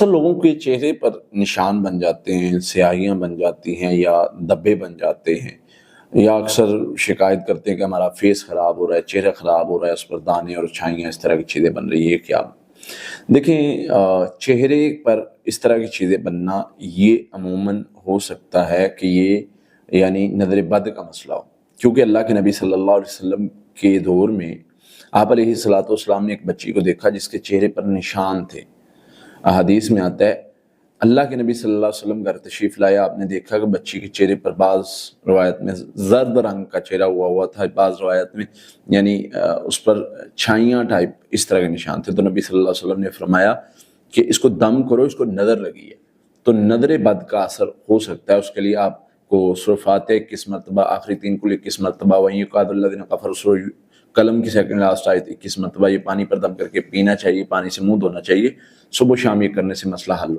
اکثر لوگوں کے چہرے پر نشان بن جاتے ہیں، سیاہیاں بن جاتی ہیں یا دبے بن جاتے ہیں، یا اکثر شکایت کرتے ہیں کہ ہمارا فیس خراب ہو رہا ہے، چہرہ خراب ہو رہا ہے، اس پر دانے اور چھائیاں اس طرح کی چیزیں بن رہی ہیں. کیا دیکھیں، چہرے پر اس طرح کی چیزیں بننا یہ عموماً ہو سکتا ہے کہ یہ یعنی نظر بد کا مسئلہ ہو، کیونکہ اللہ کے نبی صلی اللہ علیہ وسلم کے دور میں آپ علیہ الصلوۃ والسلام نے ایک بچی کو دیکھا جس کے چہرے پر نشان تھے. احادیث میں آتا ہے اللہ کے نبی صلی اللہ علیہ وسلم گھر تشریف لایا، آپ نے دیکھا کہ بچی کے چہرے پر بعض روایت میں زرد رنگ کا چہرہ ہوا تھا، بعض روایت میں یعنی اس پر چھائیاں ٹائپ اس طرح کے نشان تھے. تو نبی صلی اللہ علیہ وسلم نے فرمایا کہ اس کو دم کرو، اس کو نظر لگی ہے. تو نظر بد کا اثر ہو سکتا ہے، اس کے لیے آپ کو سورہ فاتحہ 21 مرتبہ، آخری 3 کل 21 مرتبہ، وہیں یقاد الذین کفروا سورہ قلم کی سیکنڈ لاسٹ آیت 21 مرتبہ یہ پانی پر دم کر کے پینا چاہیے، پانی سے منہ دھونا چاہیے. صبح و شام یہ کرنے سے مسئلہ حل ہو.